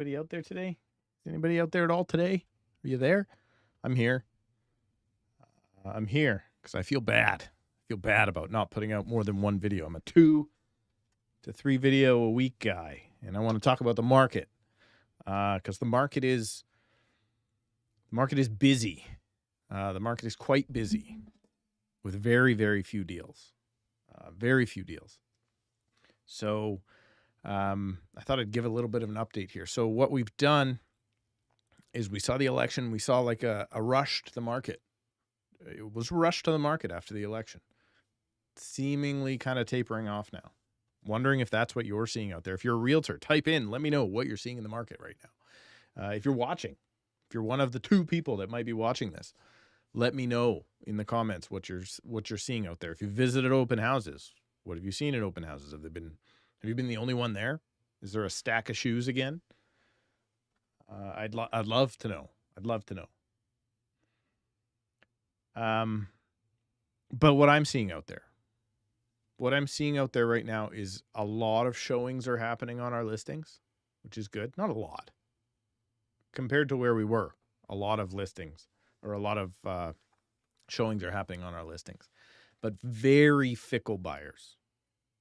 Anybody out there today? Is anybody out there at all today? Are you there? I'm here. I'm here because I feel bad. I feel bad about not putting out more than one video. I'm a 2 to 3 video a week guy, and I want to talk about the market because the market is busy. The market is quite busy with very, very few deals. Very few deals. So I thought I'd give a little bit of an update here. So what we've done is we saw the election. We saw like a rush to the market. It was rushed to the market after the election, seemingly kind of tapering off now. Wondering if that's what you're seeing out there. If you're a realtor, type in, let me know what you're seeing in the market right now. If you're watching, if you're one of the 2 people that might be watching this, let me know in the comments what you're seeing out there. If you visited open houses, what have you seen at open houses? Have you been the only one there? Is there a stack of shoes again? I'd love to know. I'd love to know. But what I'm seeing out there right now is a lot of showings are happening on our listings, which is good. Not a lot compared to where we were. A lot of listings or a lot of showings are happening on our listings, but very fickle buyers,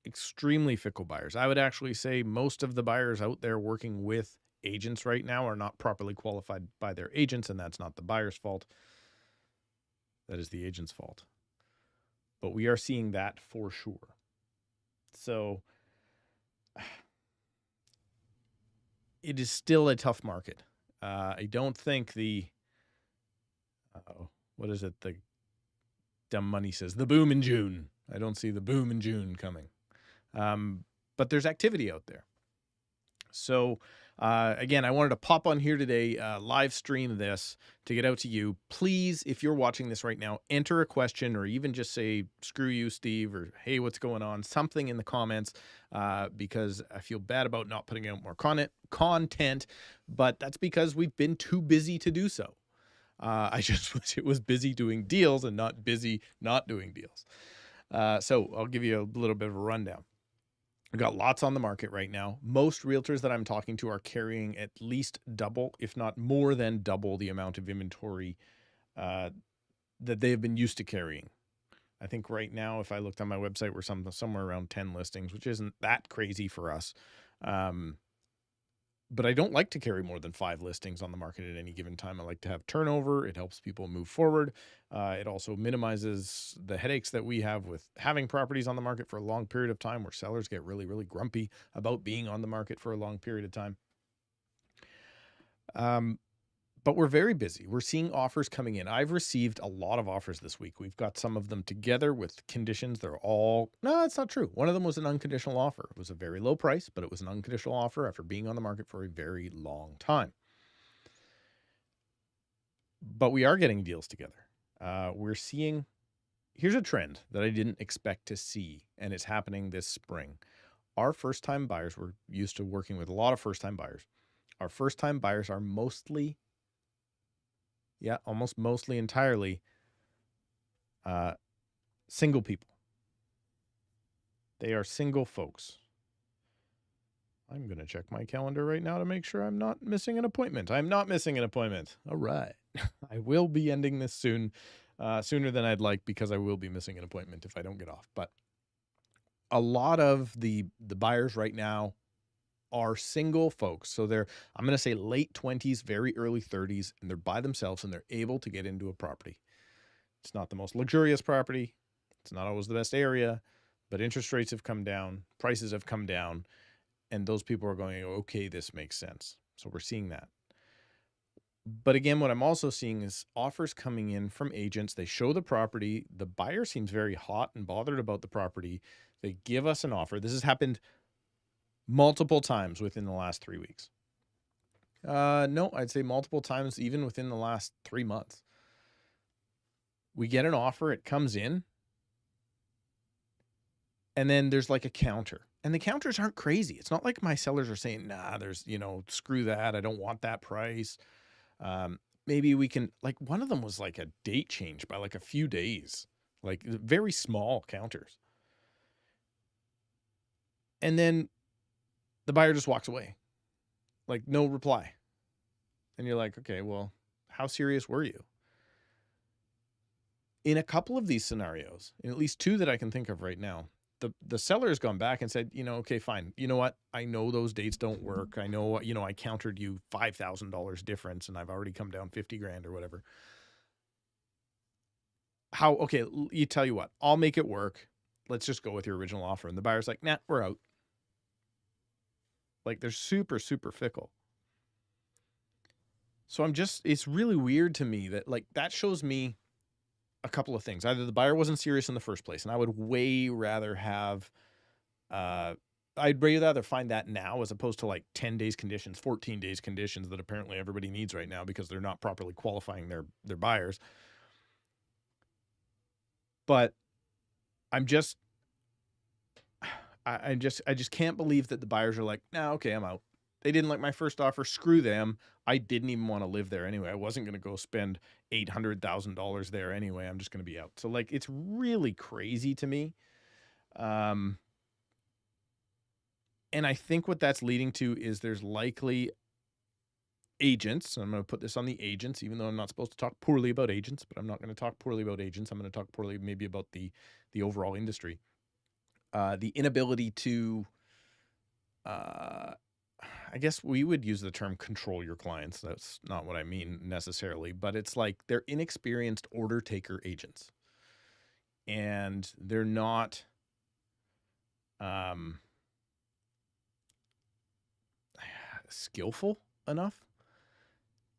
extremely fickle buyers. I would actually say most of the buyers out there working with agents right now are not properly qualified by their agents, and that's not the buyer's fault. That is the agent's fault. But we are seeing that for sure. So it is still a tough market. I don't think what is it? The dumb money says the boom in June. I don't see the boom in June coming. But there's activity out there. So again, I wanted to pop on here today, live stream this to get out to you. Please, if you're watching this right now, enter a question or even just say, screw you, Steve, or hey, what's going on? Something in the comments because I feel bad about not putting out more content, but that's because we've been too busy to do so. I just wish it was busy doing deals and not busy not doing deals. So I'll give you a little bit of a rundown. We've got lots on the market right now. Most realtors that I'm talking to are carrying at least double, if not more than double, the amount of inventory that they've been used to carrying. I think right now, if I looked on my website, we're somewhere around 10 listings, which isn't that crazy for us. But I don't like to carry more than 5 listings on the market at any given time. I like to have turnover. It helps people move forward. It also minimizes the headaches that we have with having properties on the market for a long period of time where sellers get really, really grumpy about being on the market for a long period of time. But we're very busy. We're seeing offers coming in. I've received a lot of offers this week. We've got some of them together with conditions. No, that's not true. One of them was an unconditional offer. It was a very low price, but it was an unconditional offer after being on the market for a very long time. But we are getting deals together. We're seeing, here's a trend that I didn't expect to see, and it's happening this spring. Our first-time buyers, we're used to working with a lot of first-time buyers. Our first-time buyers are almost mostly entirely single people. They are single folks. I'm going to check my calendar right now to make sure I'm not missing an appointment. I'm not missing an appointment. All right. I will be ending this soon, sooner than I'd like because I will be missing an appointment if I don't get off. But a lot of the buyers right now are single folks. So they're, I'm going to say late 20s, very early 30s, and they're by themselves and they're able to get into a property. It's not the most luxurious property. It's not always the best area, but interest rates have come down, prices have come down, and those people are going, okay, this makes sense. So we're seeing that. But again, what I'm also seeing is offers coming in from agents. They show the property. The buyer seems very hot and bothered about the property. They give us an offer. This has happened multiple times within the last 3 weeks. No, I'd say multiple times even within the last 3 months. We get an offer, it comes in, and then there's like a counter. And the counters aren't crazy. It's not like my sellers are saying, nah, there's, screw that. I don't want that price. Maybe we can, like one of them was like a date change by like a few days, like very small counters. And then the buyer just walks away. Like, no reply. And you're like, okay, well, how serious were you? In a couple of these scenarios, in at least two that I can think of right now, the seller has gone back and said, okay, fine. You know what? I know those dates don't work. I know, I countered you $5,000 difference and I've already come down 50 grand or whatever. Okay, you tell you what, I'll make it work. Let's just go with your original offer. And the buyer's like, nah, we're out. Like, they're super, super fickle. So it's really weird to me that, like, that shows me a couple of things. Either the buyer wasn't serious in the first place, and I would way rather have, I'd rather find that now as opposed to like 10 days conditions, 14 days conditions that apparently everybody needs right now because they're not properly qualifying their buyers. But I just can't believe that the buyers are like, nah, okay, I'm out. They didn't like my first offer. Screw them. I didn't even want to live there anyway. I wasn't going to go spend $800,000 there anyway. I'm just going to be out. So, like, it's really crazy to me. And I think what that's leading to is there's likely agents. I'm going to put this on the agents, even though I'm not supposed to talk poorly about agents, but I'm not going to talk poorly about agents. I'm going to talk poorly maybe about the overall industry. The inability to, I guess we would use the term control your clients. That's not what I mean necessarily, but it's like they're inexperienced order taker agents. And they're not skillful enough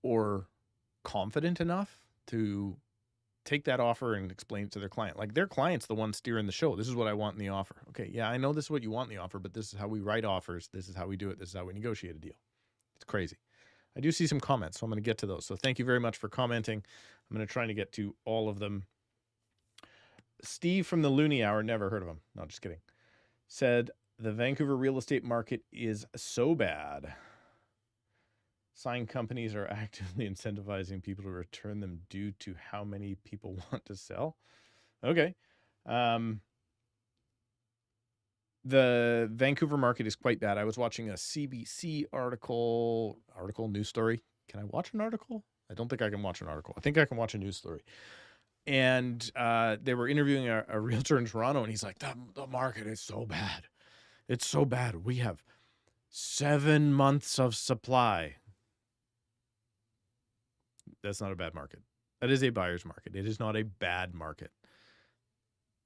or confident enough to take that offer and explain it to their client. Like, their client's the one steering the show. This is what I want in the offer. Okay, yeah, I know this is what you want in the offer, but this is how we write offers. This is how we do it. This is how we negotiate a deal. It's crazy. I do see some comments, so I'm going to get to those. So thank you very much for commenting. I'm going to try to get to all of them. Steve from the Looney Hour, never heard of him. No, just kidding. Said, the Vancouver real estate market is so bad. Sign companies are actively incentivizing people to return them due to how many people want to sell. Okay. The Vancouver market is quite bad. I was watching a CBC article, news story. Can I watch an article? I don't think I can watch an article. I think I can watch a news story. And they were interviewing a realtor in Toronto, and he's like, the market is so bad. It's so bad. We have 7 months of supply. That's not a bad market. That is a buyer's market. It is not a bad market.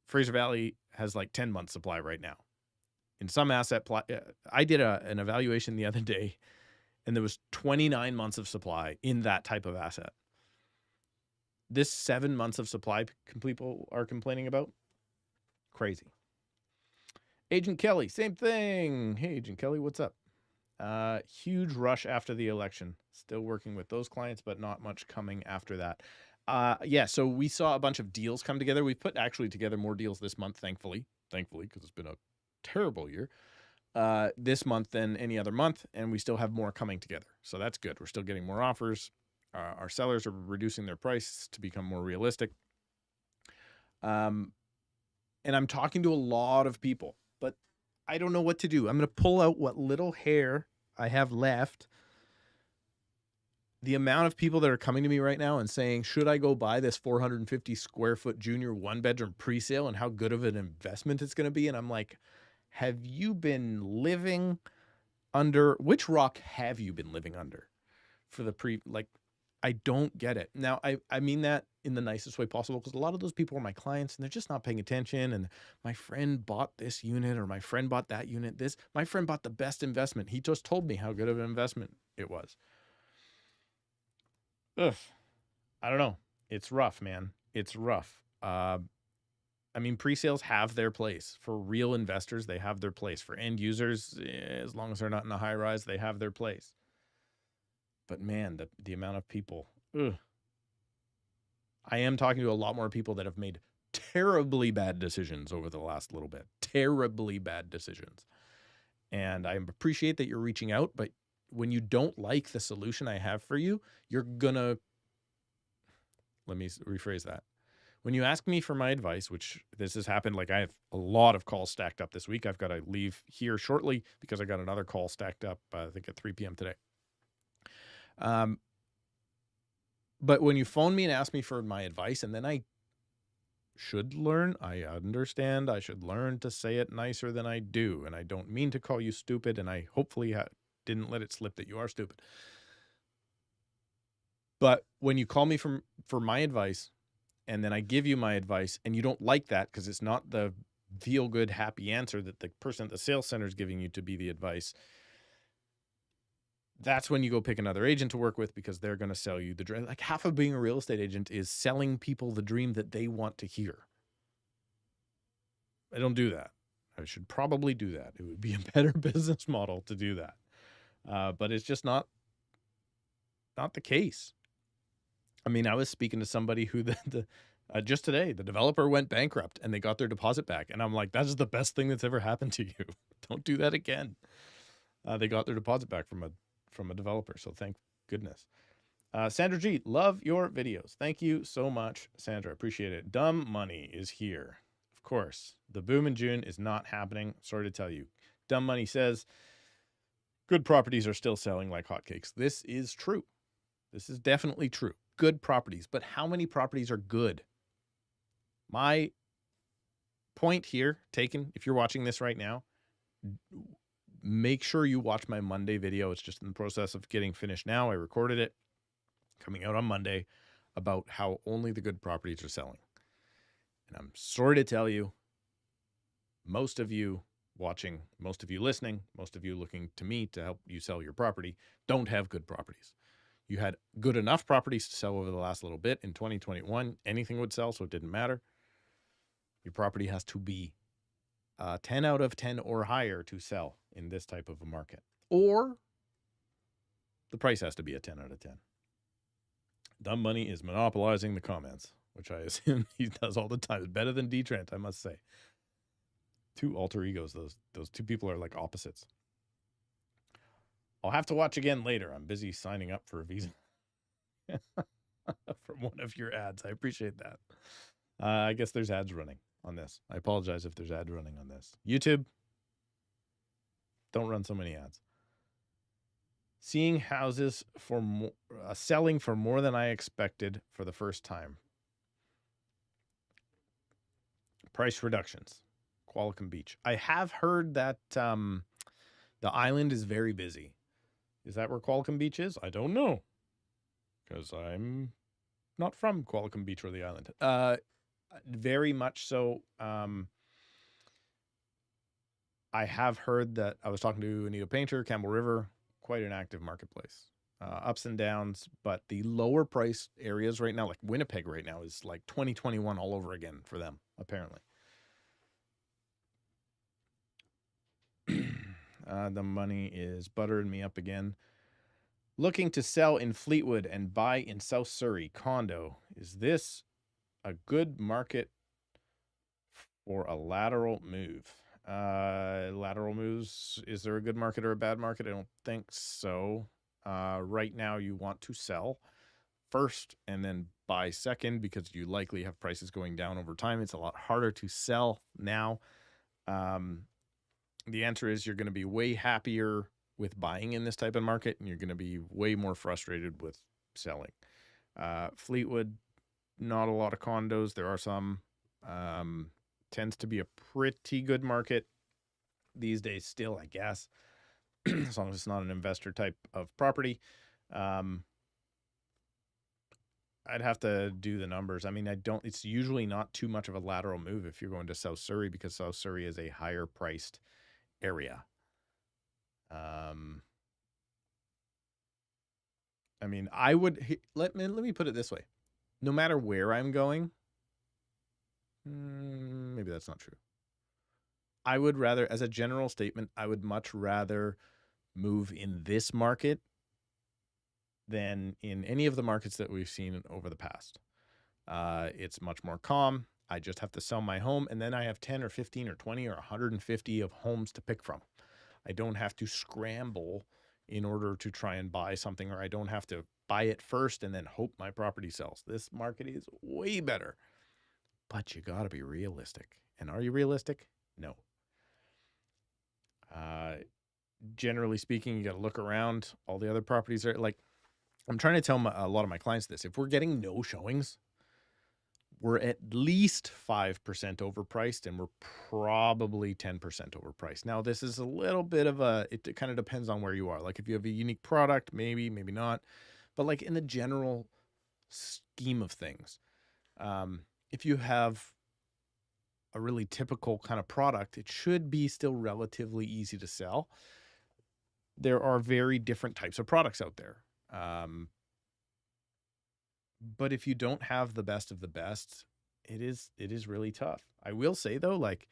Fraser Valley has like 10 months supply right now. In some asset, I did an evaluation the other day, and there was 29 months of supply in that type of asset. This 7 months of supply people are complaining about? Crazy. Agent Kelly, same thing. Hey, Agent Kelly, what's up? Huge rush after the election. Still working with those clients, but not much coming after that. Yeah, so we saw a bunch of deals come together. We put actually together more deals this month, thankfully, because it's been a terrible year this month than any other month, and we still have more coming together. So that's good. We're still getting more offers. Our sellers are reducing their price to become more realistic. And I'm talking to a lot of people, but I don't know what to do. I'm going to pull out what little hair I have left. The amount of people that are coming to me right now and saying, should I go buy this 450 square foot junior 1-bedroom pre-sale and how good of an investment it's going to be? And I'm like, have you been living under, which rock have you been living under for the I don't get it. Now, I mean that in the nicest way possible, because a lot of those people are my clients and they're just not paying attention. And my friend bought this unit or my friend bought that unit. My friend bought the best investment. He just told me how good of an investment it was. Ugh. I don't know. It's rough, man. It's rough. I mean, pre-sales have their place. For real investors, they have their place. For end users, as long as they're not in a high rise, they have their place. But man, the amount of people, ugh. I am talking to a lot more people that have made terribly bad decisions over the last little bit. Terribly bad decisions. And I appreciate that you're reaching out, but when you don't like the solution I have for you, you're gonna, let me rephrase that. When you ask me for my advice, which this has happened, like I have a lot of calls stacked up this week. I've got to leave here shortly because I got another call stacked up, I think at 3 p.m. today. But when you phone me and ask me for my advice, and then I understand I should learn to say it nicer than I do. And I don't mean to call you stupid, and I hopefully didn't let it slip that you are stupid. But when you call me for my advice, and then I give you my advice, and you don't like that because it's not the feel-good, happy answer that the person at the sales center is giving you to be the advice, that's when you go pick another agent to work with, because they're going to sell you the dream. Like, half of being a real estate agent is selling people the dream that they want to hear. I don't do that. I should probably do that. It would be a better business model to do that. But it's just not the case. I mean, I was speaking to somebody who just today, the developer went bankrupt and they got their deposit back. And I'm like, that is the best thing that's ever happened to you. Don't do that again. They got their deposit back from a developer. So thank goodness. Sandra G, love your videos. Thank you so much, Sandra. Appreciate it. Dumb money is here. Of course, the boom in June is not happening. Sorry to tell you. Dumb money says good properties are still selling like hotcakes. This is true. This is definitely true. Good properties, but how many properties are good? My point here taken, if you're watching this right now, make sure you watch my Monday video. It's just in the process of getting finished now. I recorded it, coming out on Monday, about how only the good properties are selling. And I'm sorry to tell you, most of you watching, most of you listening, most of you looking to me to help you sell your property don't have good properties. You had good enough properties to sell over the last little bit. In 2021, anything would sell, so it didn't matter. Your property has to be 10 out of 10 or higher to sell in this type of a market. Or the price has to be a 10 out of 10. Dumb money is monopolizing the comments, which I assume he does all the time. It's better than D-Trent, I must say. Two alter egos. Those two people are like opposites. I'll have to watch again later. I'm busy signing up for a visa from one of your ads. I appreciate that. I guess there's ads running on this. I apologize if there's ads running on this. YouTube, don't run so many ads. Seeing houses for selling for more than I expected for the first time. Price reductions. Qualicum Beach. I have heard that the island is very busy. Is that where Qualicum Beach is? I don't know, because I'm not from Qualicum Beach or the island. Very much so. I have heard that. I was talking to Anita Painter, Campbell River, quite an active marketplace. Ups and downs, but the lower price areas right now, like Winnipeg right now, is like 2021 all over again for them, apparently. The money is buttering me up again. Looking to sell in Fleetwood and buy in South Surrey condo. Is this a good market for a lateral move? Lateral moves, is there a good market or a bad market? I don't think so. Right now you want to sell first and then buy second, because you likely have prices going down over time. It's a lot harder to sell now. The answer is you're going to be way happier with buying in this type of market, and you're going to be way more frustrated with selling. Fleetwood, not a lot of condos. There are some. Tends to be a pretty good market these days still, I guess, as long as it's not an investor type of property. I'd have to do the numbers. I mean, it's usually not too much of a lateral move if you're going to South Surrey, because South Surrey is a higher priced area. I mean, I would let me put it this way. No matter where I'm going, maybe that's not true. I would rather, as a general statement, I would much rather move in this market than in any of the markets that we've seen over the past. It's much more calm. I just have to sell my home, and then I have 10 or 15 or 20 or 150 of homes to pick from. I don't have to scramble in order to try and buy something, or I don't have to buy it first and then hope my property sells. This market is way better, but you got to be realistic. And are you realistic? No. Generally speaking, you got to look around. All the other properties are like, I'm trying to tell a lot of my clients this. If we're getting no showings, we're at least 5% overpriced, and we're probably 10% overpriced. Now, this is a little bit of it kind of depends on where you are. Like if you have a unique product, maybe not. But like in the general scheme of things, if you have a really typical kind of product, it should be still relatively easy to sell. There are very different types of products out there. But if you don't have the best of the best, it is really tough. I will say though, like,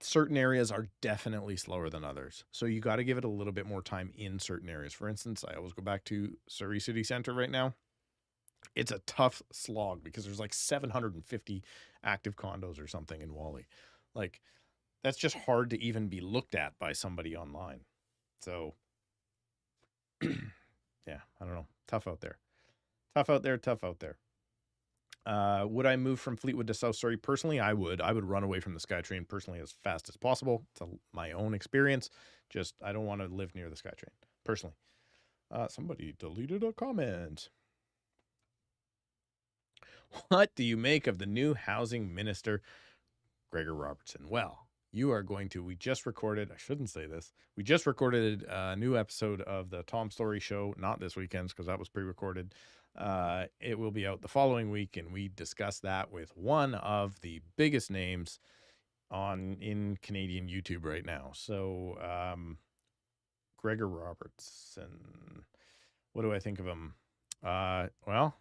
certain areas are definitely slower than others. So you got to give it a little bit more time in certain areas. For instance, I always go back to Surrey City Center right now. It's a tough slog because there's like 750 active condos or something in Wally. Like, that's just hard to even be looked at by somebody online. So, yeah, I don't know. Tough out there. Tough out there. Tough out there. Would I move from Fleetwood to South Surrey? Personally, I would. I would run away from the SkyTrain personally as fast as possible. It's my own experience. Just, I don't want to live near the SkyTrain, personally. Somebody deleted a comment. What do you make of the new housing minister, Gregor Robertson? Well, you are going to, we just recorded, I shouldn't say this, we just recorded a new episode of the Tom Story Show, not this weekend's because that was pre-recorded. It will be out the following week, and we discuss that with one of the biggest names in Canadian YouTube right now. So, Gregor Robertson, what do I think of him? Well,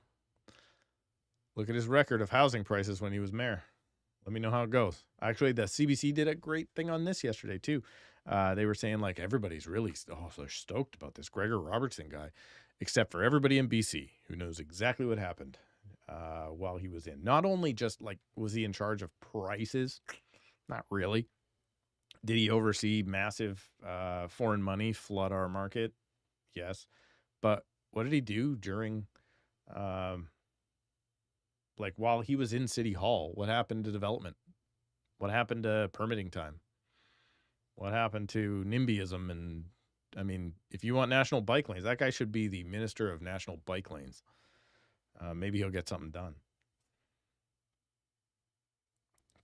look at his record of housing prices when he was mayor. Let me know how it goes. Actually, the CBC did a great thing on this yesterday too. They were saying like everybody's really they're stoked about this Gregor Robertson guy, except for everybody in BC who knows exactly what happened while he was in. Not only just like was he in charge of prices, not really. Did he oversee massive foreign money flood our market? Yes, but what did he do during? Like while he was in City Hall, what happened to development? What happened to permitting time? What happened to NIMBYism? And I mean, if you want national bike lanes, that guy should be the minister of national bike lanes. Maybe he'll get something done.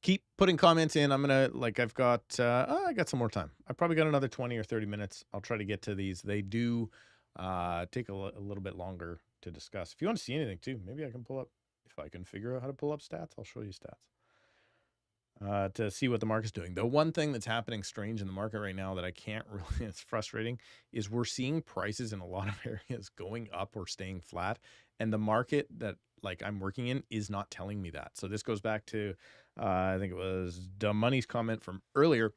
Keep putting comments in. I'm going to, I got some more time. I probably got another 20 or 30 minutes. I'll try to get to these. They do take a little bit longer to discuss. If you want to see anything too, maybe I can pull up. If I can figure out how to pull up stats, I'll show you stats to see what the market's doing. The one thing that's happening strange in the market right now that I can't really, it's frustrating, is we're seeing prices in a lot of areas going up or staying flat. And the market that like I'm working in is not telling me that. So this goes back to, I think it was Dumb Money's comment from earlier.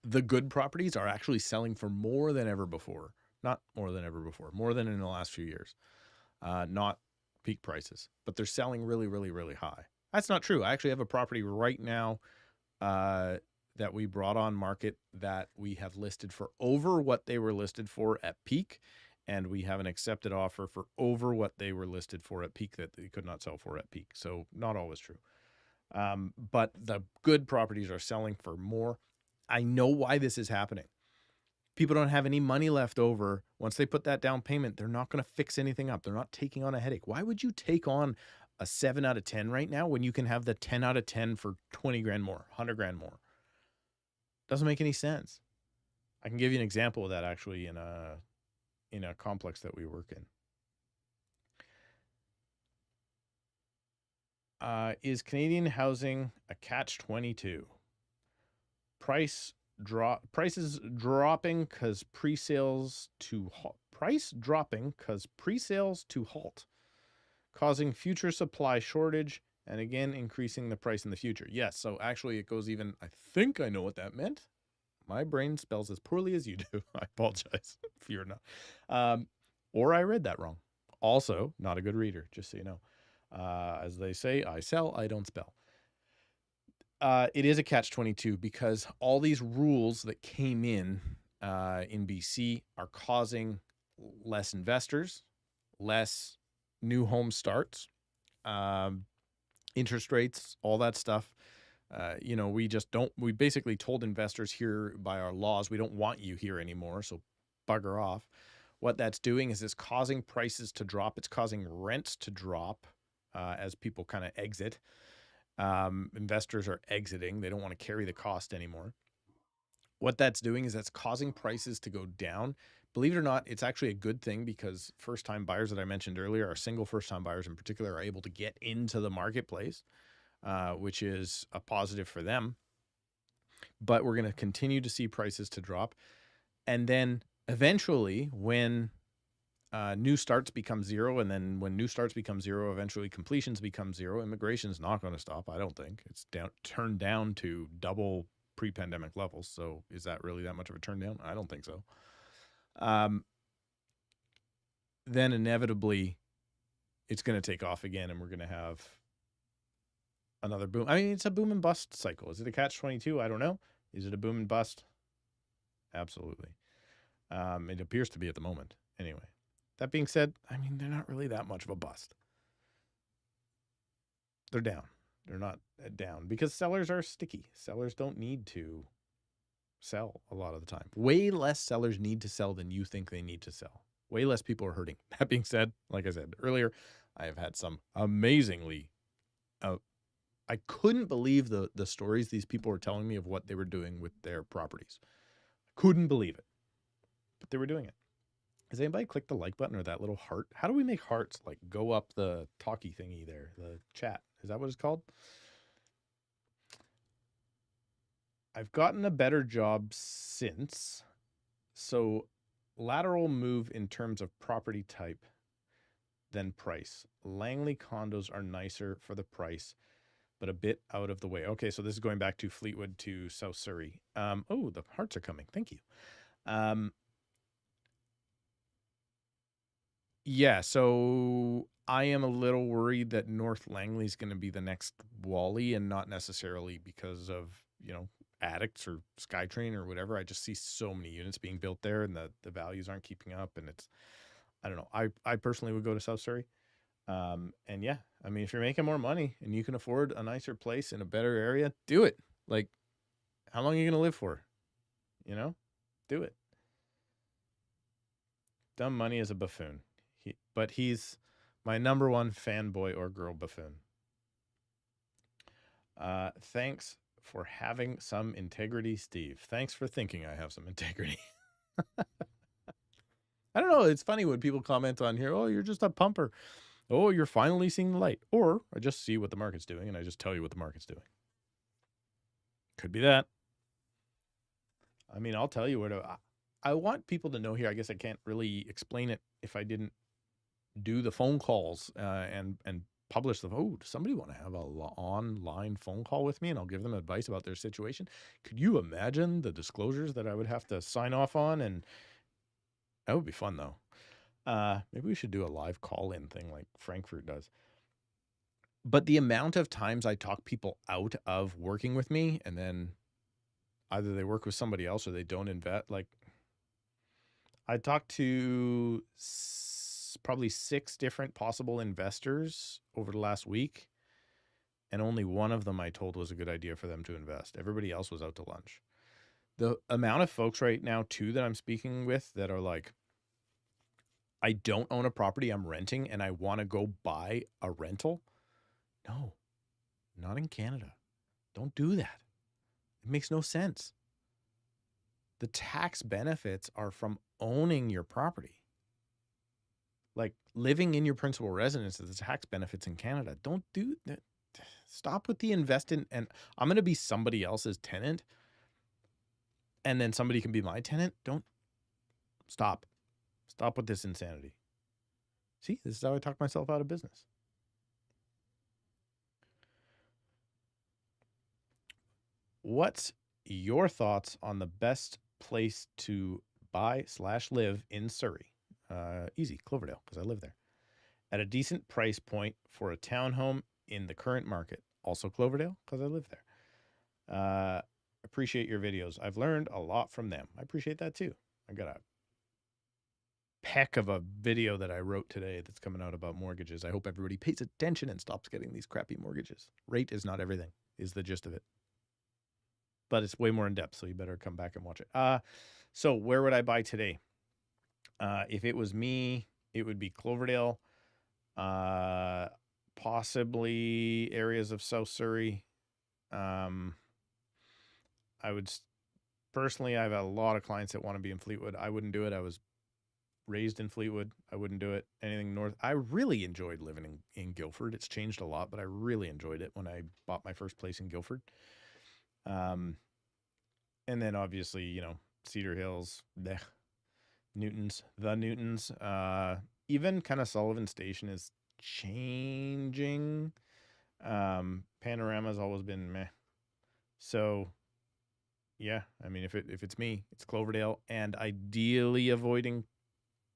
The good properties are actually selling for more than ever before. Not more than ever before, more than in the last few years. Not peak prices, but they're selling really, really, really high. That's not true. I actually have a property right now that we brought on market that we have listed for over what they were listed for at peak, and we have an accepted offer for over what they were listed for at peak that they could not sell for at peak. So not always true. But the good properties are selling for more. I know why this is happening. People don't have any money left over. Once they put that down payment, they're not going to fix anything up. They're not taking on a headache. Why would you take on a 7 out of 10 right now when you can have the 10 out of 10 for 20 grand more, 100 grand more? Doesn't make any sense. I can give you an example of that actually in a complex that we work in. Is Canadian housing a catch-22? Prices dropping because pre-sales to halt. Price dropping because pre-sales to halt, causing future supply shortage and again increasing the price in the future. Yes, so actually it goes even. I think I know what that meant. My brain spells as poorly as you do. I apologize if you're not. Or I read that wrong. Also, not a good reader, just so you know. As they say, I sell, I don't spell. It is a catch-22 because all these rules that came in BC are causing less investors, less new home starts, interest rates, all that stuff. We basically told investors here by our laws, we don't want you here anymore, so bugger off. what that's doing is it's causing prices to drop. It's causing rents to drop as people kind of exit. Investors are exiting. They don't want to carry the cost anymore. What that's doing is that's causing prices to go down. Believe it or not, it's actually a good thing because first-time buyers that I mentioned earlier, our single first-time buyers in particular, are able to get into the marketplace, which is a positive for them. But we're going to continue to see prices to drop. And then eventually when new starts become zero, and then when new starts become zero, eventually completions become zero, immigration is not going to stop, I don't think. It's turned down to double pre-pandemic levels. So is that really that much of a turn down? I don't think so. Then inevitably it's going to take off again, and we're going to have another boom. I mean, it's a boom and bust cycle. Is it a catch-22? I don't know. Is it a boom and bust? Absolutely. It appears to be at the moment. Anyway, that being said, I mean, they're not really that much of a bust. They're down. They're not down because sellers are sticky. Sellers don't need to sell a lot of the time. Way less sellers need to sell than you think they need to sell. Way less people are hurting. That being said, like I said earlier, I have had some amazingly, I couldn't believe the stories these people were telling me of what they were doing with their properties. Couldn't believe it, but they were doing it. Has anybody clicked the like button or that little heart? How do we make hearts like go up the talkie thingy there, the chat? Is that what it's called? I've gotten a better job since. So lateral move in terms of property type than price. Langley condos are nicer for the price, but a bit out of the way. Okay, so this is going back to Fleetwood to South Surrey. Oh, the hearts are coming. Thank you. Yeah, so I am a little worried that North Langley is going to be the next Wally, and not necessarily because of, addicts or SkyTrain or whatever. I just see so many units being built there, and the values aren't keeping up, and it's, I don't know. I personally would go to South Surrey. And yeah, I mean, if you're making more money and you can afford a nicer place in a better area, do it. Like, how long are you going to live for? Do it. Dumb money is a buffoon. But he's my number one fanboy or girl buffoon. Thanks for having some integrity, Steve. Thanks for thinking I have some integrity. I don't know. It's funny when people comment on here, oh, you're just a pumper. Oh, you're finally seeing the light. Or I just see what the market's doing, and I just tell you what the market's doing. Could be that. I mean, I'll tell you what I want people to know here. I guess I can't really explain it if I didn't do the phone calls and publish them. Oh, does somebody want to have a online phone call with me and I'll give them advice about their situation? Could you imagine the disclosures that I would have to sign off on? And that would be fun, though. Maybe we should do a live call-in thing like Frankfurt does. But the amount of times I talk people out of working with me, and then either they work with somebody else or they don't invest. Like, I talked to probably 6 different possible investors over the last week, and only one of them I told was a good idea for them to invest. Everybody else was out to lunch. The amount of folks right now, too, that I'm speaking with that are like, I don't own a property, I'm renting, and I want to go buy a rental. No, not in Canada. Don't do that. It makes no sense. The tax benefits are from owning your property. Like, living in your principal residence is the tax benefits in Canada. Don't do that. Stop with the investing. And I'm going to be somebody else's tenant, and then somebody can be my tenant. Don't stop. Stop with this insanity. See, this is how I talk myself out of business. What's your thoughts on the best place to buy/live in Surrey? Easy, Cloverdale, because I live there. At a decent price point for a townhome in the current market. Also Cloverdale, because I live there. Appreciate your videos. I've learned a lot from them. I appreciate that too. I got a peck of a video that I wrote today that's coming out about mortgages. I hope everybody pays attention and stops getting these crappy mortgages. Rate is not everything, is the gist of it. But it's way more in depth, so you better come back and watch it. So where would I buy today? If it was me, it would be Cloverdale, possibly areas of South Surrey. I would personally, I have a lot of clients that want to be in Fleetwood. I wouldn't do it. I was raised in Fleetwood. I wouldn't do it. Anything north. I really enjoyed living in Guildford. It's changed a lot, but I really enjoyed it when I bought my first place in Guildford. And then obviously, Cedar Hills, the Newtons. Even kind of Sullivan Station is changing. Panorama's always been meh. So yeah, I mean, if it's me, it's Cloverdale, and ideally avoiding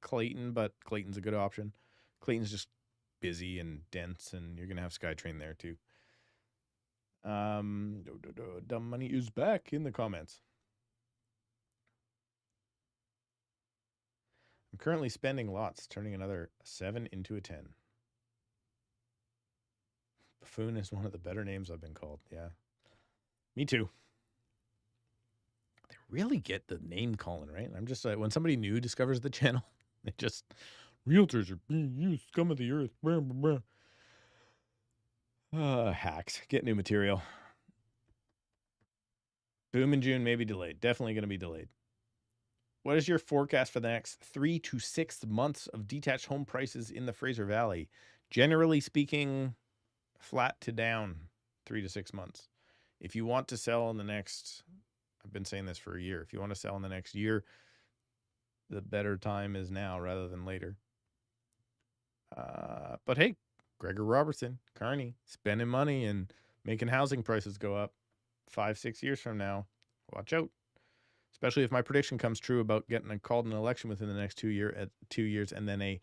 Clayton, but Clayton's a good option. Clayton's just busy and dense, and you're gonna have SkyTrain there too. Dumb Money is back in the comments. I'm currently spending lots, turning another 7 into a 10. Buffoon is one of the better names I've been called. Yeah, me too. They really get the name calling, right? I'm just like, when somebody new discovers the channel, they just, realtors are you scum of the earth. Blah, blah, blah. Hacks. Get new material. Boom in June, maybe delayed. Definitely going to be delayed. What is your forecast for the next 3 to 6 months of detached home prices in the Fraser Valley? Generally speaking, flat to down 3 to 6 months. If you want to sell in the next, I've been saying this for a year, if you want to sell in the next year, the better time is now rather than later. But hey, Gregor Robertson, Carney, spending money and making housing prices go up 5-6 years from now. Watch out. Especially if my prediction comes true about getting called an election within the next 2 years, and then a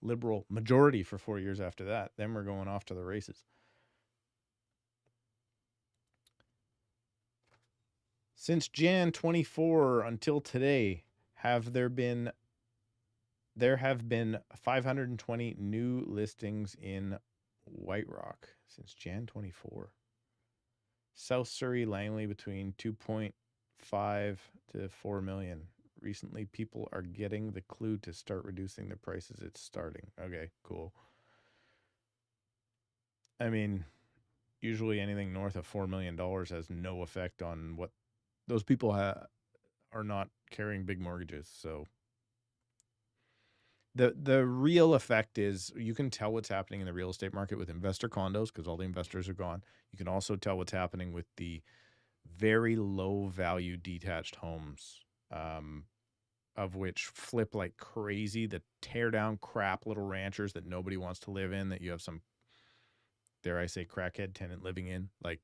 Liberal majority for 4 years after that. Then we're going off to the races. Since Jan 24 until today, there have been 520 new listings in White Rock since Jan 24. South Surrey, Langley between 2.5 to 4 million. Recently, people are getting the clue to start reducing the prices. It's starting. Okay, cool. I mean, usually anything north of $4 million has no effect on what those people are not carrying big mortgages. So the real effect is you can tell what's happening in the real estate market with investor condos because all the investors are gone. You can also tell what's happening with the very low value detached homes, of which flip like crazy, the tear down crap little ranchers that nobody wants to live in, that you have some, dare I say, crackhead tenant living in. Like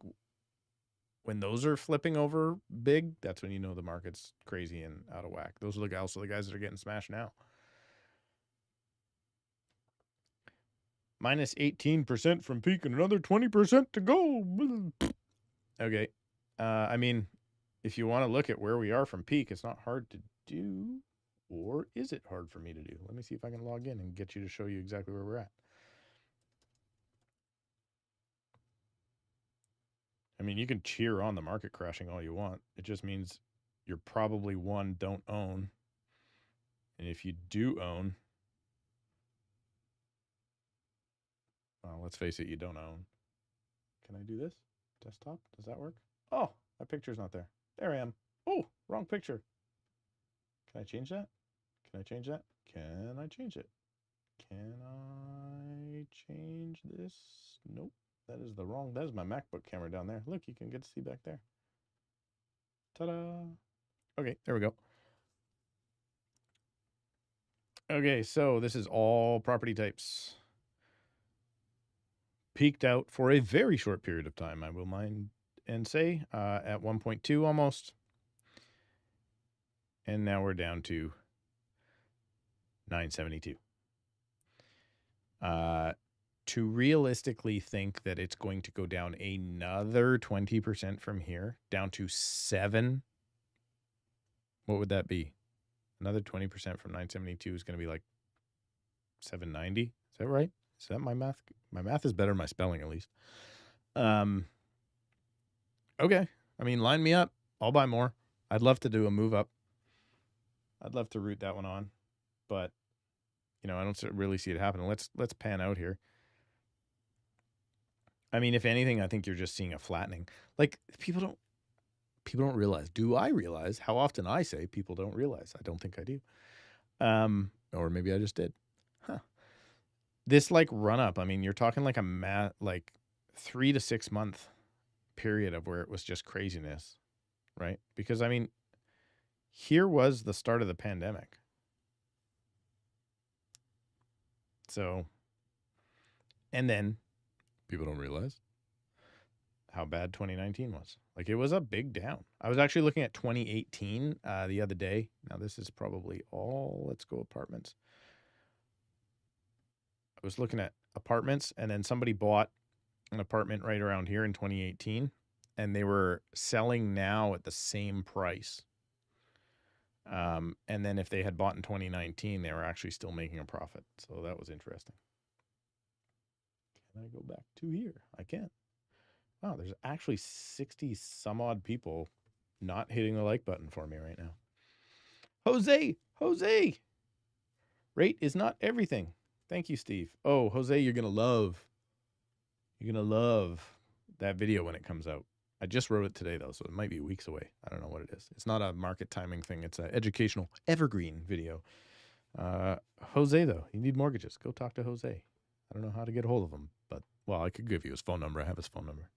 when those are flipping over big, that's when you know the market's crazy and out of whack. Those are also the guys that are getting smashed now. Minus 18% from peak and another 20% to go. Okay. I mean, if you want to look at where we are from peak, it's not hard to do. Or is it hard for me to do? Let me see if I can log in and get you to show you exactly where we're at. I mean, you can cheer on the market crashing all you want. It just means you're probably don't own. And if you do own, well, let's face it, you don't own. Can I do this? Desktop? Does that work? Oh, my picture's not there. There I am. Oh, wrong picture. Can I change that? Can I change that? Can I change it? Can I change this? Nope. That is my MacBook camera down there. Look, you can get to see back there. Ta-da. Okay, there we go. Okay, so this is all property types. Peaked out for a very short period of time, I will mind and say, at 1.2 almost. And now we're down to 972. To realistically think that it's going to go down another 20% from here, down to 7, what would that be? Another 20% from 972 is going to be like 790. Is that right? Is that my math? My math is better than my spelling, at least. Okay. I mean, line me up. I'll buy more. I'd love to do a move up. I'd love to root that one on. but I don't really see it happening. Let's pan out here. I mean, if anything, I think you're just seeing a flattening. Like people don't realize. Do I realize how often I say people don't realize? I don't think I do. Or maybe I just did. Huh. This like run up. I mean, you're talking like like 3 to 6 month period of where it was just craziness, right? Because I mean, here was the start of the pandemic. So, and then people don't realize how bad 2019 was. Like it was a big down. I was actually looking at 2018 the other day. Now this is probably all Let's Go Apartments. I was looking at apartments, and then somebody bought an apartment right around here in 2018, and they were selling now at the same price. And then if they had bought in 2019, they were actually still making a profit. So that was interesting. Can I go back to here? I can. Wow, there's actually 60 some odd people not hitting the like button for me right now. Jose! Rate is not everything. Thank you, Steve. Oh, Jose, you're going to love that video when it comes out. I just wrote it today, though, so it might be weeks away. I don't know what it is. It's not a market timing thing. It's an educational evergreen video. Jose, though, you need mortgages. Go talk to Jose. I don't know how to get a hold of him, but, well, I could give you his phone number. I have his phone number.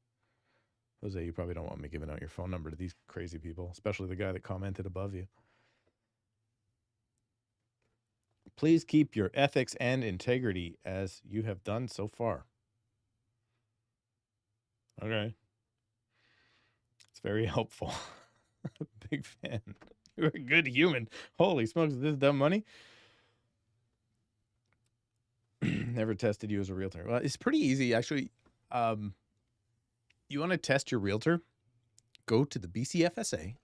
Jose, you probably don't want me giving out your phone number to these crazy people, especially the guy that commented above you. Please keep your ethics and integrity as you have done so far. Okay. It's very helpful. Big fan. You're a good human. Holy smokes, is this dumb money? Never tested you as a realtor. Well, it's pretty easy, actually. You want to test your realtor? Go to the BCFSA.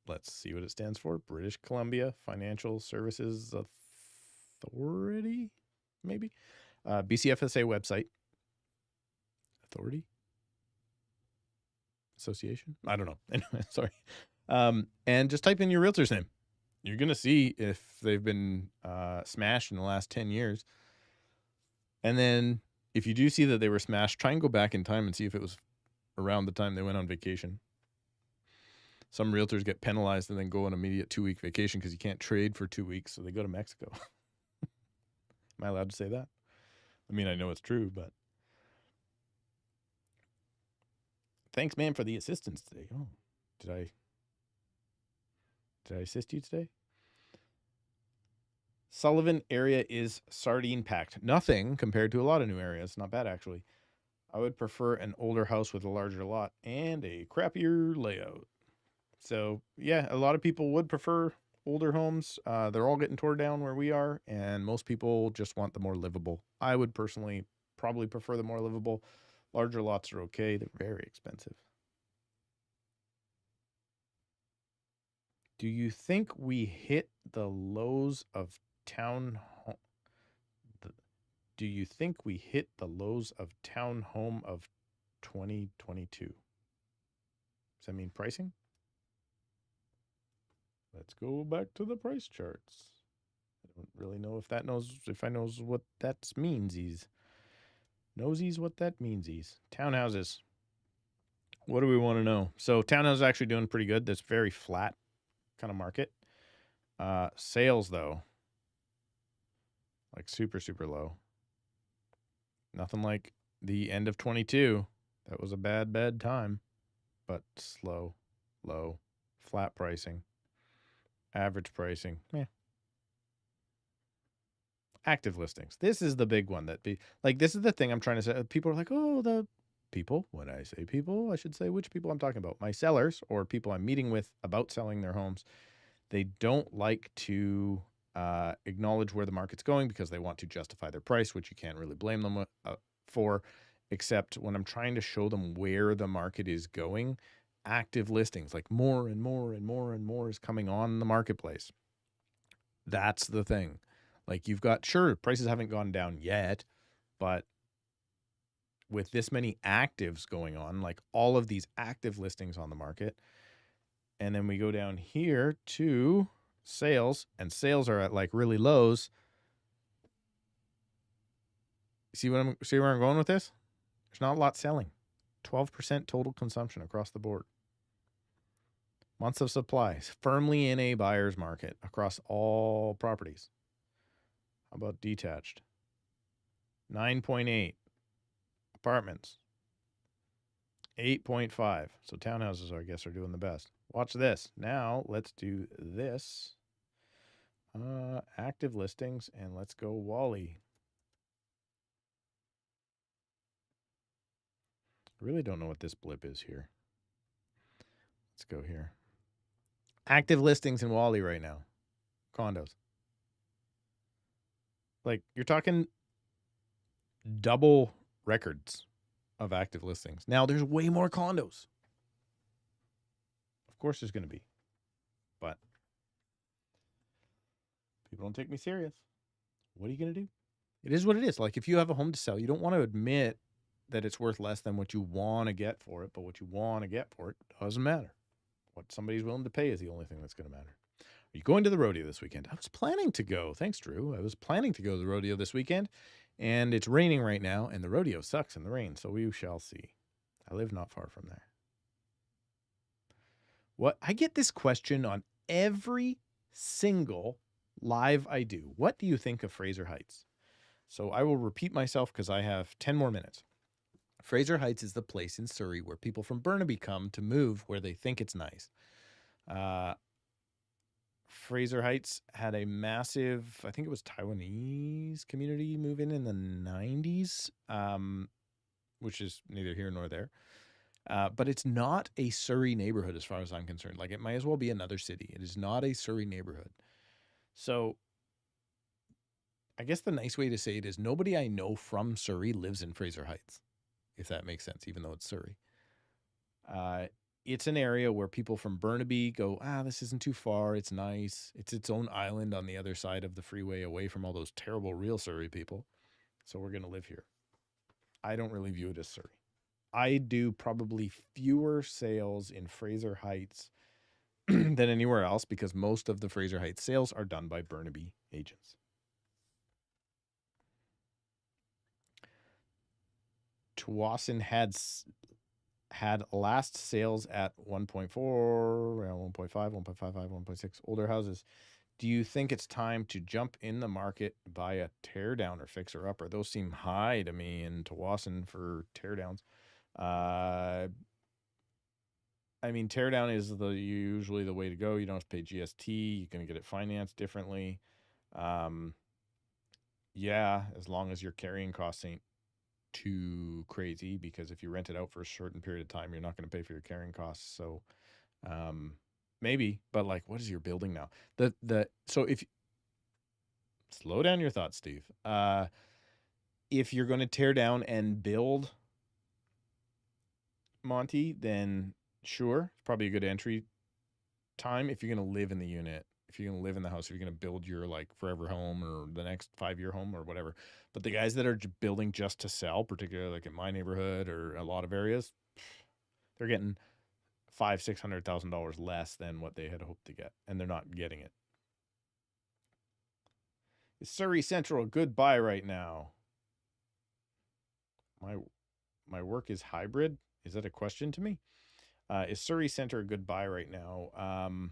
Let's see what it stands for. British Columbia Financial Services Authority, maybe? BCFSA website. Authority? Association? I don't know. Anyway, sorry. And just type in your realtor's name. You're going to see if they've been smashed in the last 10 years. And then if you do see that they were smashed, try and go back in time and see if it was around the time they went on vacation. Some realtors get penalized and then go on an immediate 2-week vacation because you can't trade for 2 weeks, so they go to Mexico. Am I allowed to say that? I mean, I know it's true, but... Thanks, man, for the assistance today. Oh, did I assist you today? Sullivan area is sardine packed. Nothing compared to a lot of new areas. Not bad, actually. I would prefer an older house with a larger lot and a crappier layout. So, yeah, a lot of people would prefer older homes. They're all getting torn down where we are, and most people just want the more livable. I would personally probably prefer the more livable. Larger lots are okay. They're very expensive. Do you think we hit the lows of town home? Do you think we hit the lows of town home of 2022? Does that mean pricing? Let's go back to the price charts. I don't really know if I knows what that meansies. Nosies what that meansies. Townhouses. What do we want to know? So townhouses is actually doing pretty good. That's very flat kind of market. Sales though, like super, super low. Nothing like the end of 22. That was a bad, bad time, but slow, low, flat pricing, average pricing. Yeah. Active listings. This is the big one this is the thing I'm trying to say. People are like, oh, the people. When I say people, I should say which people I'm talking about. My sellers or people I'm meeting with about selling their homes. They don't like to acknowledge where the market's going because they want to justify their price, which you can't really blame them for, except when I'm trying to show them where the market is going, active listings, like more and more and more and more is coming on the marketplace. That's the thing. Like you've got, sure, prices haven't gone down yet, but with this many actives going on, like all of these active listings on the market, and then we go down here to sales, and sales are at like really lows. See where I'm going with this? There's not a lot selling. 12% total consumption across the board. Months of supply, firmly in a buyer's market across all properties. How about detached? 9.8. Apartments. 8.5. So townhouses, I guess, are doing the best. Watch this. Now let's do this. Active listings, and let's go Wally. I really don't know what this blip is here. Let's go here. Active listings in Wally right now. Condos. Like, you're talking double records of active listings. Now, there's way more condos. Of course there's going to be. But people don't take me serious. What are you going to do? It is what it is. Like, if you have a home to sell, you don't want to admit that it's worth less than what you want to get for it, but what you want to get for it doesn't matter. What somebody's willing to pay is the only thing that's going to matter. Are you going to the rodeo this weekend? I was planning to go. Thanks, Drew. I was planning to go to the rodeo this weekend, and it's raining right now, and the rodeo sucks in the rain, so we shall see. I live not far from there. What I get this question on every single live I do. What do you think of Fraser Heights? So I will repeat myself because I have 10 more minutes. Fraser Heights is the place in Surrey where people from Burnaby come to move where they think it's nice. Fraser Heights had a massive, I think it was Taiwanese community move in the 90s, which is neither here nor there. But it's not a Surrey neighborhood as far as I'm concerned. Like, it might as well be another city. It is not a Surrey neighborhood. So I guess the nice way to say it is nobody I know from Surrey lives in Fraser Heights, if that makes sense, even though it's Surrey. It's an area where people from Burnaby go, this isn't too far. It's nice. It's its own island on the other side of the freeway away from all those terrible real Surrey people. So we're going to live here. I don't really view it as Surrey. I do probably fewer sales in Fraser Heights than anywhere else because most of the Fraser Heights sales are done by Burnaby agents. Tsawwassen had last sales at 1.4, around 1.5, 1.55, 1.6 older houses. Do you think it's time to jump in the market, buy a teardown or fixer upper? Those seem high to me in Tsawwassen for teardowns. I mean, teardown is usually the way to go. You don't have to pay GST. You can get it financed differently. Yeah, as long as your carrying costs ain't too crazy, because if you rent it out for a certain period of time, you're not going to pay for your carrying costs. So maybe, but like, what is your building now? So if slow down your thoughts, Steve. If you're going to tear down and build, Monty, then sure, it's probably a good entry time. If you're going to live in the unit, if you're going to live in the house, if you're going to build your like forever home or the next 5-year home or whatever. But the guys that are building just to sell, particularly like in my neighborhood or a lot of areas, they're getting $500,000-$600,000 less than what they had hoped to get, and they're not getting it. Is Surrey Central a good buy right now? My work is hybrid. Is that a question to me? Is Surrey Center a good buy right now?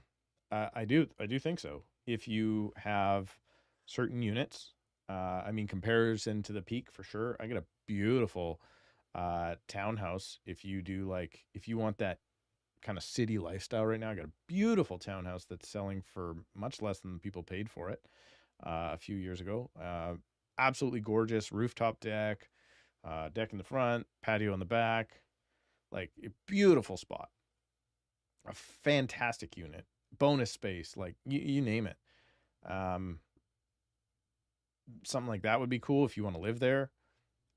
I do think so. If you have certain units, I mean, comparison to the Peak for sure. I get a beautiful townhouse. If you want that kind of city lifestyle right now, I got a beautiful townhouse that's selling for much less than people paid for it a few years ago. Absolutely gorgeous rooftop deck, deck in the front, patio in the back. Like, a beautiful spot, a fantastic unit, bonus space, like you name it. Something like that would be cool if you want to live there.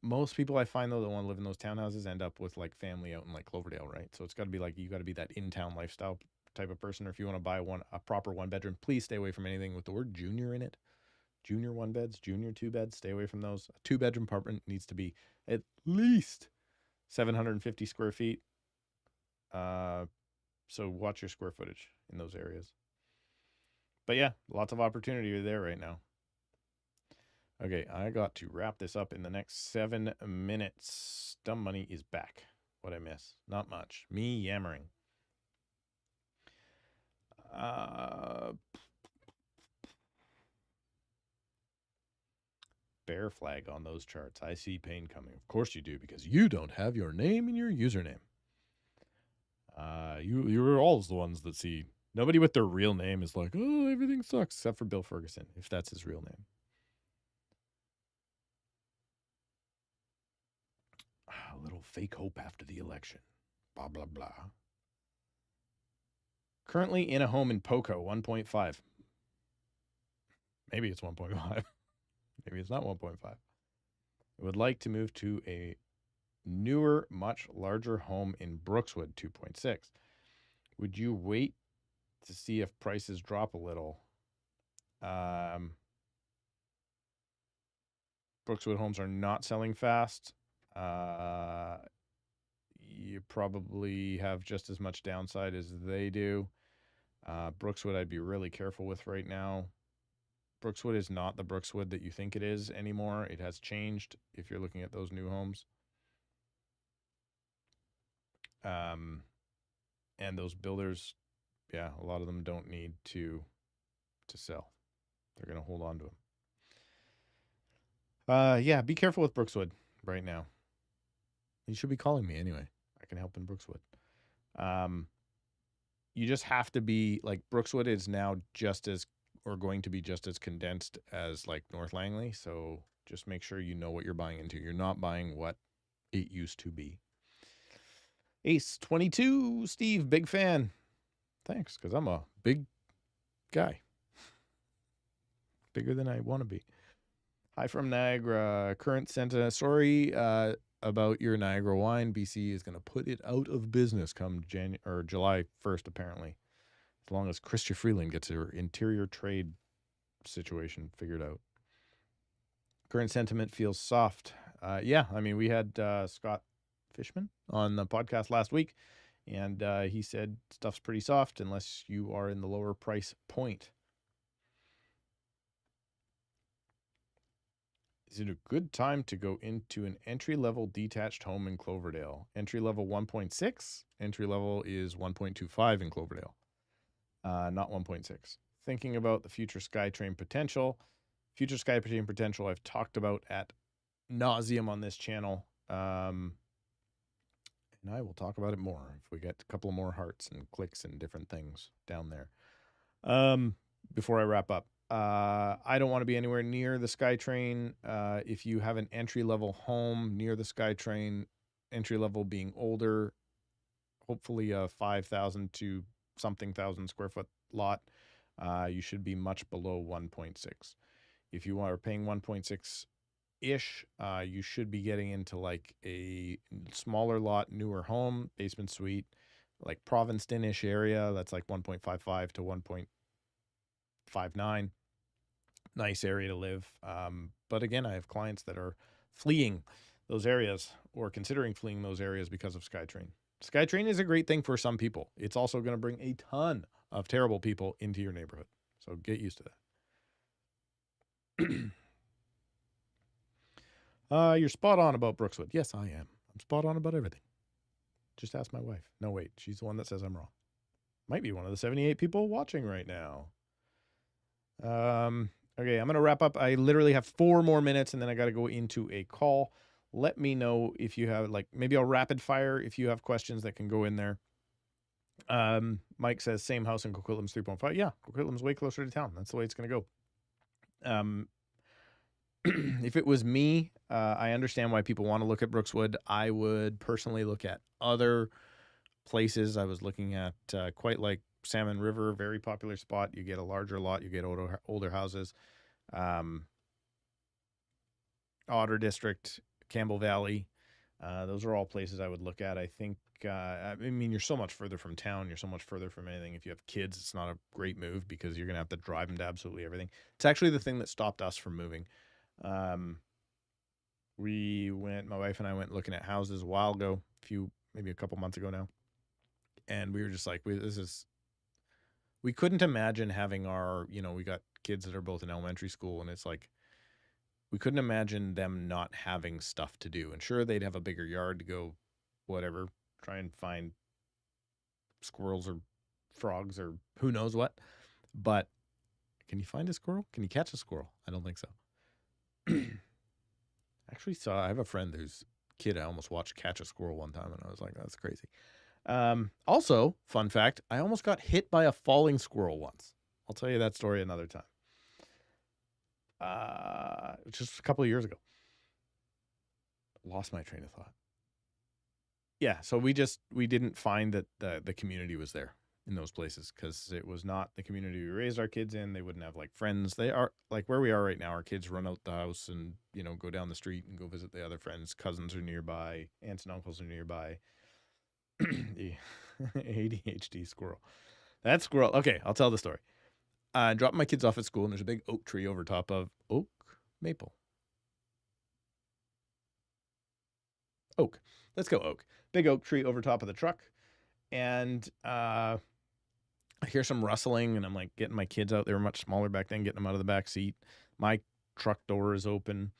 Most people I find, though, that want to live in those townhouses end up with like family out in like Cloverdale, right? So it's got to be like, you got to be that in-town lifestyle type of person. Or if you want to buy a proper 1-bedroom, please stay away from anything with the word junior in it. Junior 1-beds, junior 2-beds, stay away from those. A 2-bedroom apartment needs to be at least 750 square feet. So watch your square footage in those areas. But yeah, lots of opportunity there right now. Okay, I got to wrap this up in the next 7 minutes. Dumb Money is back. What I miss? Not much. Me yammering. Bear flag on those charts. I see pain coming. Of course you do, because you don't have your name in your username. You're all the ones that see. Nobody with their real name is like, oh, everything sucks, except for Bill Ferguson, if that's his real name. A little fake hope after the election. Blah, blah, blah. Currently in a home in Poco, 1.5. Maybe it's 1.5. Maybe it's not 1.5. I would like to move to a newer, much larger home in Brookswood, 2.6. Would you wait to see if prices drop a little? Brookswood homes are not selling fast. You probably have just as much downside as they do. Brookswood, I'd be really careful with right now. Brookswood is not the Brookswood that you think it is anymore. It has changed if you're looking at those new homes. And those builders, yeah, a lot of them don't need to sell. They're going to hold on to them. Yeah, be careful with Brookswood right now. You should be calling me anyway. I can help in Brookswood. You just have to be like, Brookswood is now just as, or going to be just as condensed as like North Langley. So just make sure you know what you're buying into. You're not buying what it used to be. Ace 22, Steve, big fan. Thanks, because I'm a big guy. Bigger than I want to be. Hi from Niagara. Current sentiment. Sorry about your Niagara wine. BC is going to put it out of business come July 1st, apparently. As long as Chrystia Freeland gets her interior trade situation figured out. Current sentiment feels soft. Yeah, I mean, we had Scott Fishman on the podcast last week, and he said stuff's pretty soft unless you are in the lower price point. Is it a good time to go into an entry-level detached home in Cloverdale? Entry-level 1.6. Entry-level is 1.25 in Cloverdale, not 1.6. Thinking about the future SkyTrain potential. Future SkyTrain potential I've talked about at nauseum on this channel. And I will talk about it more if we get a couple of more hearts and clicks and different things down there. Before I wrap up. I don't want to be anywhere near the SkyTrain. If you have an entry-level home near the SkyTrain, entry-level being older, hopefully a 5,000 to something thousand square foot lot, you should be much below 1.6. If you are paying 1.6-ish, you should be getting into like a smaller lot, newer home, basement suite, like Provincetown-ish area. That's like 1.55 to 1.59. Nice area to live. But again, I have clients that are fleeing those areas or considering fleeing those areas because of SkyTrain. SkyTrain is a great thing for some people. It's also going to bring a ton of terrible people into your neighborhood. So get used to that. You're spot on about Brookswood. Yes, I am. I'm spot on about everything. Just ask my wife. No, wait. She's the one that says I'm wrong. Might be one of the 78 people watching right now. Okay, I'm going to wrap up. I literally have 4 more minutes, and then I got to go into a call. Let me know if you have, like, maybe I'll rapid fire if you have questions that can go in there. Mike says, same house in Coquitlam's 3.5. Yeah, Coquitlam's way closer to town. That's the way it's going to go. If it was me, I understand why people want to look at Brookswood. I would personally look at other places. I was looking at quite like Salmon River, very popular spot. You get a larger lot, you get older houses. Otter District, Campbell Valley. Those are all places I would look at. I think, I mean, you're so much further from town. You're so much further from anything. If you have kids, it's not a great move because you're going to have to drive them to absolutely everything. It's actually the thing that stopped us from moving. My wife and I went looking at houses a while ago, maybe a couple months ago now. And we were just like, we couldn't imagine having our, we got kids that are both in elementary school, and it's like, we couldn't imagine them not having stuff to do. And sure, they'd have a bigger yard to go, whatever, try and find squirrels or frogs or who knows what. But can you find a squirrel? Can you catch a squirrel? I don't think so. Actually, I have a friend whose kid I almost watched catch a squirrel one time, and I was like, that's crazy. Also, fun fact, I almost got hit by a falling squirrel once. I'll tell you that story another time. Just a couple of years ago. Lost my train of thought. Yeah, so we didn't find that the community was there in those places, because it was not the community we raised our kids in. They wouldn't have like friends. They are like where we are right now. Our kids run out the house and, go down the street and go visit the other friends. Cousins are nearby. Aunts and uncles are nearby. The ADHD squirrel. That squirrel. Okay, I'll tell the story. I dropped my kids off at school, and there's a big oak tree over top of maple. Oak. Let's go oak. Big oak tree over top of the truck. And I hear some rustling, and I'm like getting my kids out. They were much smaller back then, getting them out of the back seat. My truck door is open,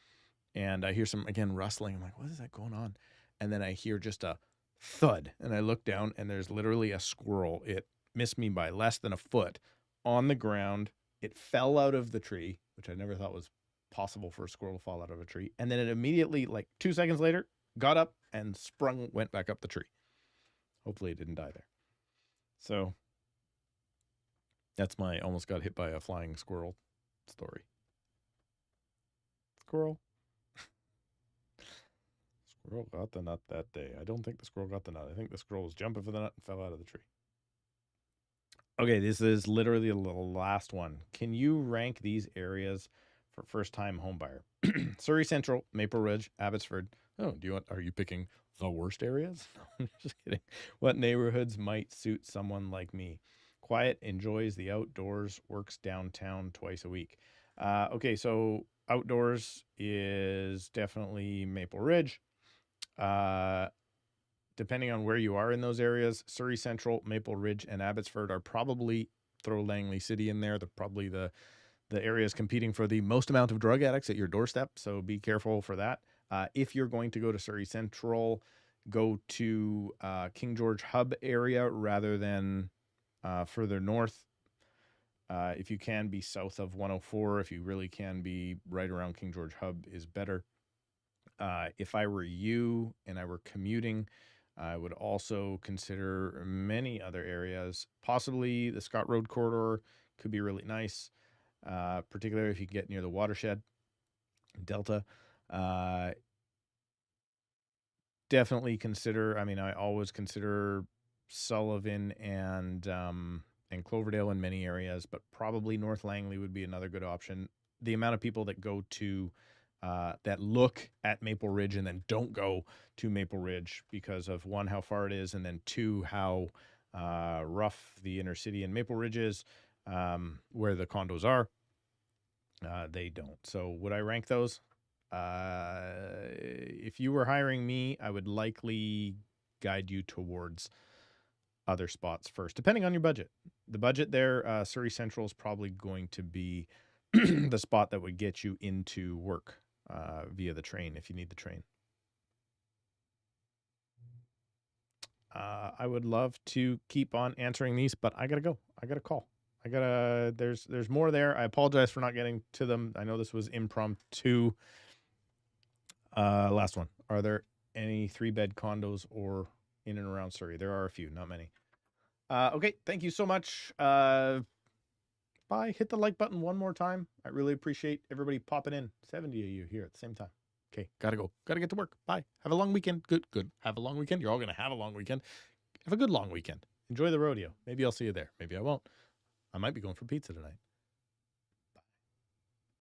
and I hear some, again, rustling. I'm like, what is that going on? And then I hear just a thud, and I look down, and there's literally a squirrel. It missed me by less than a foot on the ground. It fell out of the tree, which I never thought was possible for a squirrel to fall out of a tree. And then it immediately, like 2 seconds later, got up and went back up the tree. Hopefully it didn't die there. So that's my almost got hit by a flying squirrel story. Squirrel. Squirrel got the nut that day. I don't think the squirrel got the nut. I think the squirrel was jumping for the nut and fell out of the tree. Okay, this is literally the last one. Can you rank these areas for first-time homebuyer? Surrey Central, Maple Ridge, Abbotsford. Oh, are you picking the worst areas? No, I'm just kidding. What neighborhoods might suit someone like me? Quiet, enjoys the outdoors, works downtown twice a week. Okay, so outdoors is definitely Maple Ridge. Depending on where you are in those areas, Surrey Central, Maple Ridge, and Abbotsford are probably, throw Langley City in there, they're probably the areas competing for the most amount of drug addicts at your doorstep, so be careful for that. If you're going to go to Surrey Central, go to King George Hub area rather than further north. If you can be south of 104, if you really can be right around King George Hub is better. If I were you and I were commuting, I would also consider many other areas. Possibly the Scott Road corridor could be really nice, particularly if you get near the watershed, Delta. Definitely consider, I always consider Sullivan and Cloverdale in many areas, but probably North Langley would be another good option. The amount of people that go to that look at Maple Ridge and then don't go to Maple Ridge because of, one, how far it is, and then two, how rough the inner city in Maple Ridge is, where the condos are. They don't. So would I rank those? If you were hiring me, I would likely guide you towards other spots first, depending on your budget. The budget there, Surrey Central is probably going to be the spot that would get you into work via the train if you need the train. I would love to keep on answering these, but I gotta go. I got a call. There's more there. I apologize for not getting to them. I know this was impromptu. Last one. Are there any 3-bed condos or in and around Surrey? There are a few, not many. Okay, thank you so much. Bye. Hit the like button one more time. I really appreciate everybody popping in. 70 of you here at the same time. Okay, gotta go. Gotta get to work. Bye. Have a long weekend. Good. Have a long weekend. You're all gonna have a long weekend. Have a good long weekend. Enjoy the rodeo. Maybe I'll see you there. Maybe I won't. I might be going for pizza tonight.